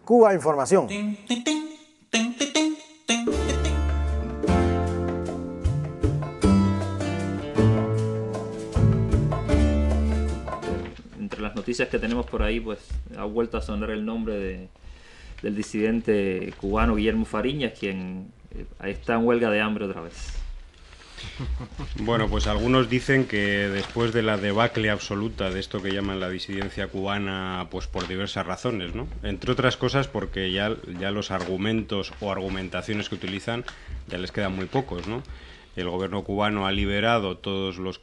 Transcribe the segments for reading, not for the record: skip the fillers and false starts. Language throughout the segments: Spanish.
Cuba Información. Entre las noticias que tenemos por ahí, pues ha vuelto a sonar el nombre del disidente cubano Guillermo Fariñas, quien está en huelga de hambre otra vez. Bueno, pues algunos dicen que después de la debacle absoluta de esto que llaman la disidencia cubana, pues por diversas razones, ¿no? Entre otras cosas porque ya los argumentos o argumentaciones que utilizan ya les quedan muy pocos, ¿no? El gobierno cubano ha liberado todos los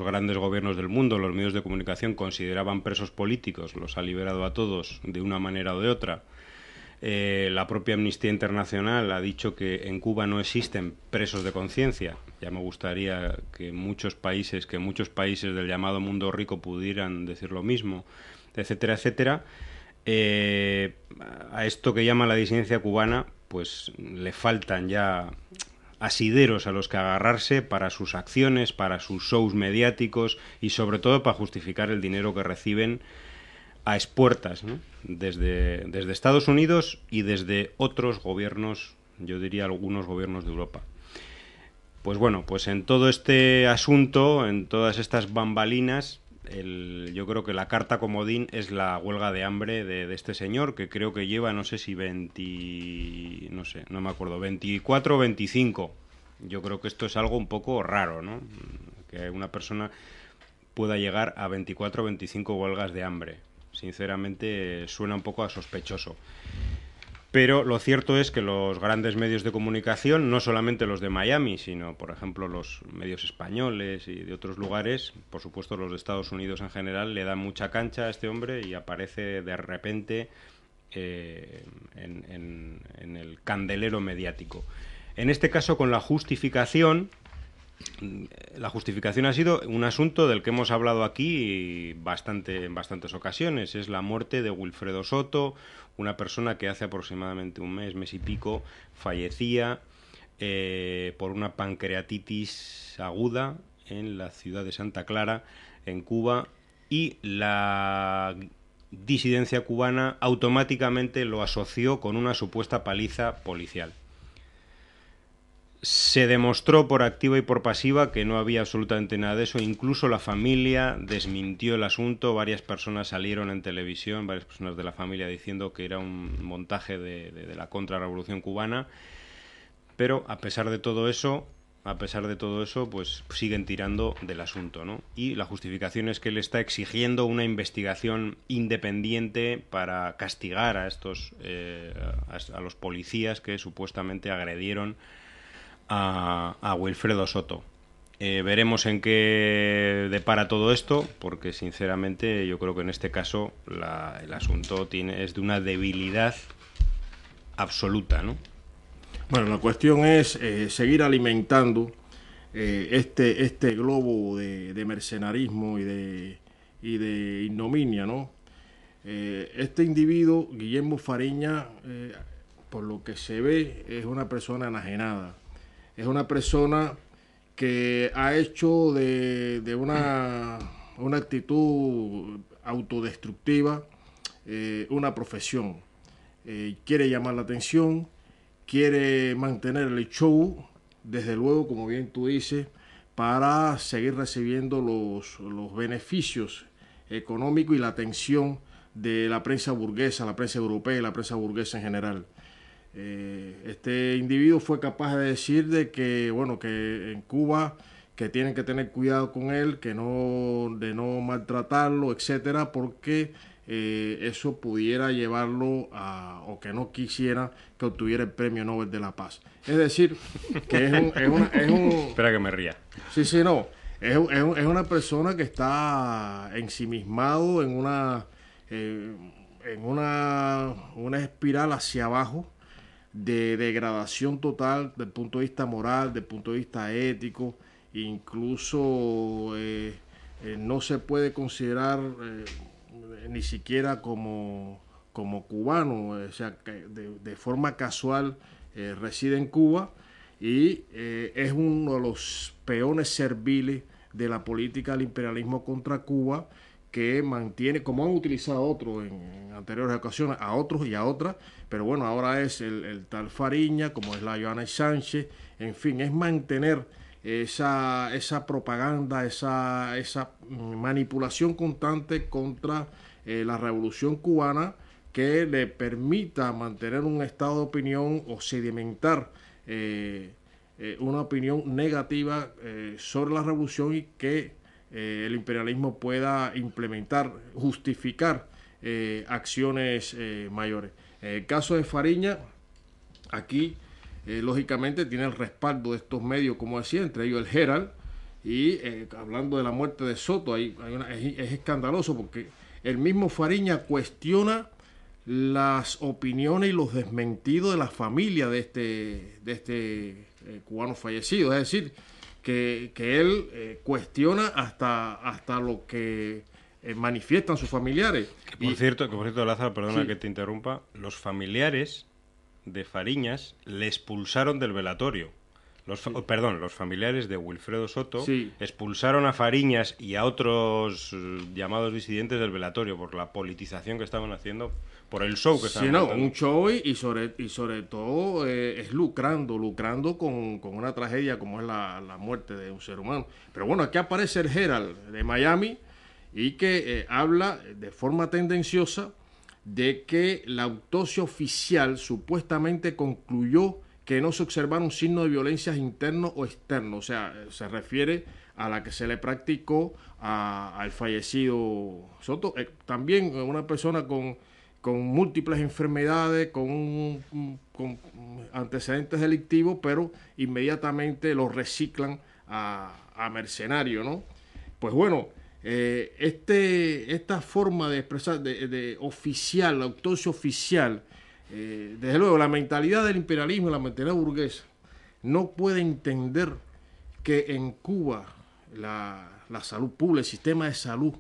grandes gobiernos del mundo, los medios de comunicación consideraban presos políticos, los ha liberado a todos de una manera o de otra. La propia Amnistía Internacional ha dicho que en Cuba no existen presos de conciencia. Ya me gustaría que muchos países del llamado mundo rico pudieran decir lo mismo, etcétera, etcétera. A esto que llama la disidencia cubana, pues le faltan ya asideros a los que agarrarse para sus acciones, para sus shows mediáticos y sobre todo para justificar el dinero que reciben a expuertas, ¿no? Desde Estados Unidos y desde otros gobiernos, yo diría algunos gobiernos de Europa. Pues bueno, pues en todo este asunto, en todas estas bambalinas, yo creo que la carta comodín es la huelga de hambre de este señor, que creo que lleva, no sé si 24 o 25. Yo creo que esto es algo un poco raro, ¿no? Que una persona pueda llegar a 24 o 25 huelgas de hambre. Sinceramente suena un poco a sospechoso. Pero lo cierto es que los grandes medios de comunicación, no solamente los de Miami, sino, por ejemplo, los medios españoles y de otros lugares, por supuesto los de Estados Unidos en general, le dan mucha cancha a este hombre y aparece de repente en el candelero mediático. En este caso, con la justificación ha sido un asunto del que hemos hablado aquí en bastantes ocasiones. Es la muerte de Wilfredo Soto, una persona que hace aproximadamente un mes y pico fallecía por una pancreatitis aguda en la ciudad de Santa Clara, en Cuba, y la disidencia cubana automáticamente lo asoció con una supuesta paliza policial. Se demostró por activa y por pasiva que no había absolutamente nada de eso. Incluso la familia desmintió el asunto. Varias personas salieron en televisión, varias personas de la familia, diciendo que era un montaje de la contrarrevolución cubana. Pero a pesar de todo eso, pues siguen tirando del asunto, ¿no? Y la justificación es que él está exigiendo una investigación independiente para castigar a los policías que supuestamente agredieron a Wilfredo Soto. Veremos en qué depara todo esto, porque sinceramente yo creo que en este caso el asunto es de una debilidad absoluta, ¿no? Bueno, la cuestión es seguir alimentando este globo de mercenarismo y de ignominia, ¿no? Este individuo, Guillermo Fariñas, por lo que se ve, es una persona enajenada. Es una persona que ha hecho de una actitud autodestructiva una profesión. Quiere llamar la atención, quiere mantener el show, desde luego, como bien tú dices, para seguir recibiendo los beneficios económicos y la atención de la prensa burguesa, la prensa europea y la prensa burguesa en general. Este individuo fue capaz de decir de que en Cuba que tienen que tener cuidado con él, de no maltratarlo, etcétera, porque eso pudiera llevarlo o que no quisiera que obtuviera el Premio Nobel de la Paz. Es decir, que es un Espera que me ría. Sí, no. Es una persona que está ensimismado en una espiral hacia abajo de degradación total del punto de vista moral, del punto de vista ético. Incluso no se puede considerar ni siquiera como cubano, o sea, que de forma casual reside en Cuba y es uno de los peones serviles de la política del imperialismo contra Cuba, que mantiene, como han utilizado otros en anteriores ocasiones, a otros y a otras, pero bueno, ahora es el tal Fariña, como es la Joana Sánchez, en fin, es mantener esa propaganda, esa manipulación constante contra la revolución cubana, que le permita mantener un estado de opinión o sedimentar una opinión negativa sobre la revolución, y que el imperialismo pueda implementar, justificar acciones mayores. En el caso de Fariña, aquí lógicamente tiene el respaldo de estos medios, como decía, entre ellos el Herald, y hablando de la muerte de Soto, es escandaloso porque el mismo Fariña cuestiona las opiniones y los desmentidos de la familia de este cubano fallecido, es decir, que él cuestiona hasta lo que manifiestan sus familiares. Que por cierto, Lázaro, perdona Sí. que te interrumpa, los familiares de Fariñas le expulsaron del velatorio. Los familiares de Wilfredo Soto Sí. expulsaron a Fariñas y a otros llamados disidentes del velatorio por la politización que estaban haciendo, por el show que estaban montando. Un show, y sobre todo es lucrando con una tragedia como es la muerte de un ser humano. Pero bueno, aquí aparece el Herald de Miami, y que habla de forma tendenciosa de que la autopsia oficial supuestamente concluyó que no se observaron signos de violencia internos o externos. O sea, se refiere a la que se le practicó al fallecido Soto. También una persona con múltiples enfermedades, con antecedentes delictivos, pero inmediatamente lo reciclan a mercenario, ¿no? Pues bueno, esta forma de expresar, de oficial, la autopsia oficial, desde luego la mentalidad del imperialismo, la mentalidad burguesa, no puede entender que en Cuba la salud pública, el sistema de salud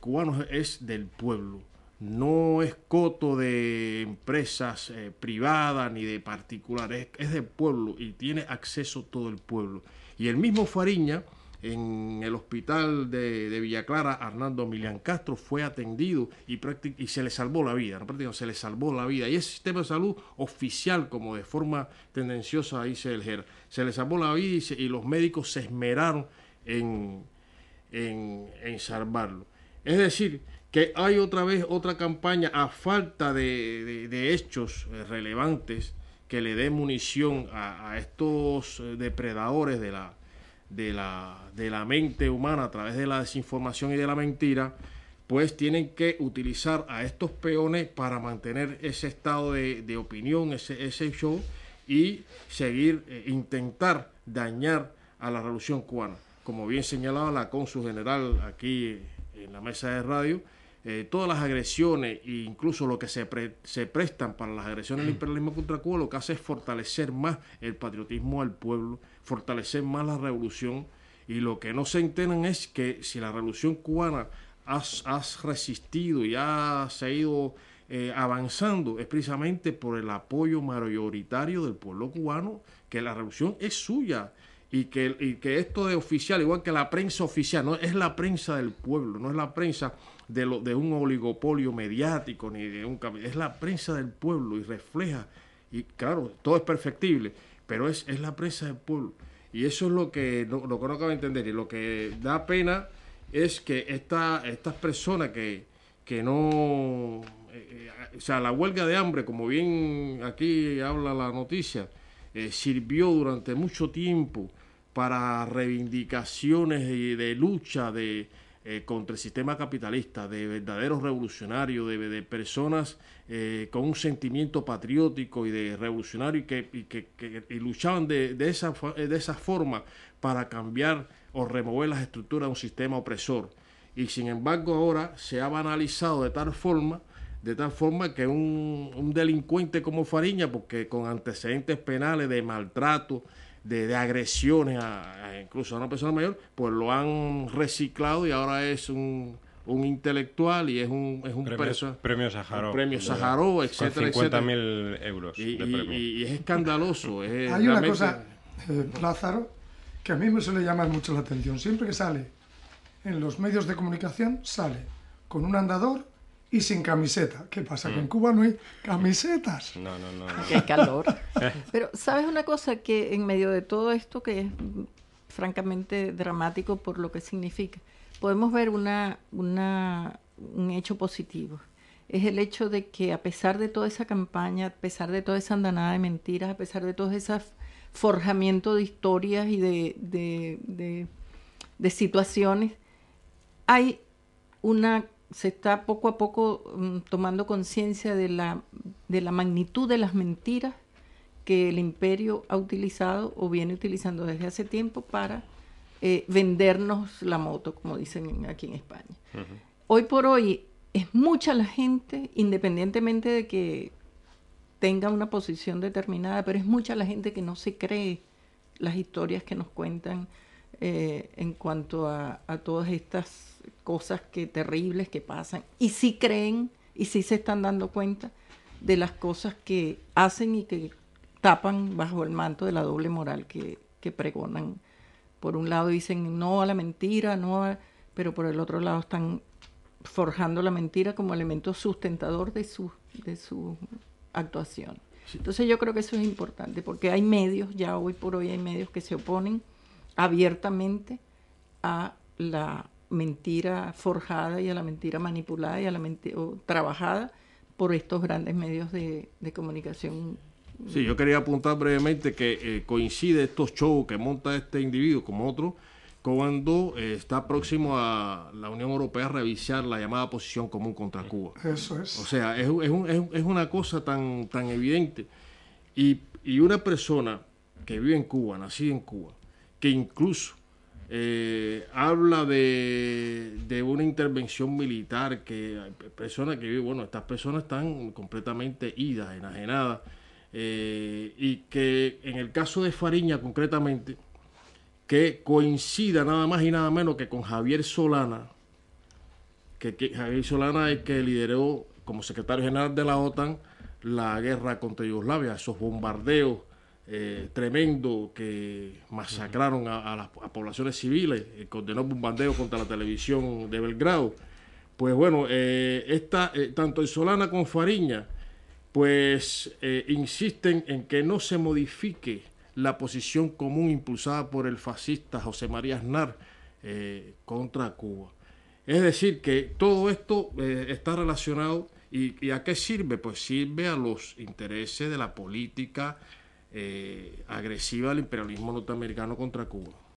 cubano es del pueblo, no es coto de empresas privadas ni de particulares, es del pueblo, y tiene acceso todo el pueblo. Y el mismo Fariña, en el hospital de Villa Clara, Arnaldo Milián Castro, fue atendido y se le salvó la vida, ¿no? Prácticamente se le salvó la vida. Y ese sistema de salud oficial, como de forma tendenciosa dice el GER, se le salvó la vida, y los médicos se esmeraron en salvarlo. Es decir, que hay otra campaña, a falta de hechos relevantes que le dé munición a estos depredadores de la mente humana a través de la desinformación y de la mentira, pues tienen que utilizar a estos peones para mantener ese estado de opinión, ese show, y seguir, intentar dañar a la revolución cubana. Como bien señalaba la cónsul general aquí en la mesa de radio, todas las agresiones e incluso lo que se prestan para las agresiones del imperialismo contra Cuba, lo que hace es fortalecer más el patriotismo al pueblo, fortalecer más la revolución, y lo que no se enteran es que si la revolución cubana has resistido y ha seguido avanzando, es precisamente por el apoyo mayoritario del pueblo cubano, que la revolución es suya. Y que esto de oficial, igual que la prensa oficial, no es la prensa del pueblo, no es la prensa de un oligopolio mediático, ni de es la prensa del pueblo, y refleja, y claro, todo es perfectible, pero es la prensa del pueblo. Y eso es lo que no acabo de entender, y lo que da pena es que estas personas que no, o sea, la huelga de hambre, como bien aquí habla la noticia, sirvió durante mucho tiempo para reivindicaciones de lucha contra el sistema capitalista, de verdaderos revolucionarios, de personas con un sentimiento patriótico y de revolucionario, y luchaban de esa forma para cambiar o remover las estructuras de un sistema opresor. Y sin embargo ahora se ha banalizado de tal forma que un delincuente como Fariña, porque con antecedentes penales de maltrato, de agresiones incluso a una persona mayor, pues lo han reciclado, y ahora es un intelectual, y es un premio Sájarov, premio Sájarov, etcétera, con 50.000 euros de premio. Y es escandaloso. Hay una cosa, Lázaro, que a mí me suele llamar mucho la atención. Siempre que sale en los medios de comunicación, sale con un andador y sin camiseta. ¿Qué pasa? Que en Cuba no hay camisetas. No. Qué calor. Pero, ¿sabes una cosa? Que en medio de todo esto, que es francamente dramático por lo que significa, podemos ver un hecho positivo. Es el hecho de que a pesar de toda esa campaña, a pesar de toda esa andanada de mentiras, a pesar de todo ese forjamiento de historias y de situaciones, se está poco a poco tomando conciencia de la magnitud de las mentiras que el imperio ha utilizado o viene utilizando desde hace tiempo para vendernos la moto, como dicen aquí en España. Uh-huh. Hoy por hoy es mucha la gente, independientemente de que tenga una posición determinada, pero es mucha la gente que no se cree las historias que nos cuentan en cuanto a todas estas cosas terribles que pasan, y sí creen y sí se están dando cuenta de las cosas que hacen y que tapan bajo el manto de la doble moral que pregonan. Por un lado dicen no a la mentira, pero por el otro lado están forjando la mentira como elemento sustentador de su actuación. Sí. Entonces yo creo que eso es importante, porque hay medios, ya hoy por hoy hay medios que se oponen abiertamente a la mentira forjada y a la mentira manipulada y a la mentira trabajada por estos grandes medios de comunicación. Sí, yo quería apuntar brevemente que coincide estos shows que monta este individuo como otro cuando está próximo a la Unión Europea a revisar la llamada posición común contra Cuba. Eso es. O sea, es una cosa tan evidente. Y una persona que vive en Cuba, nacida en Cuba, que incluso habla de una intervención militar, que hay personas que viven, estas personas están completamente idas, enajenadas, y que en el caso de Fariña concretamente, que coincida nada más y nada menos que con Javier Solana, que Javier Solana es el que lideró como secretario general de la OTAN la guerra contra Yugoslavia, esos bombardeos tremendo que masacraron a las poblaciones civiles, condenó bombardeo contra la televisión de Belgrado. Pues bueno, tanto el Solana como Fariña pues insisten en que no se modifique la posición común impulsada por el fascista José María Aznar contra Cuba. Es decir, que todo esto está relacionado. ¿Y a qué sirve? Pues sirve a los intereses de la política agresiva del imperialismo norteamericano contra Cuba.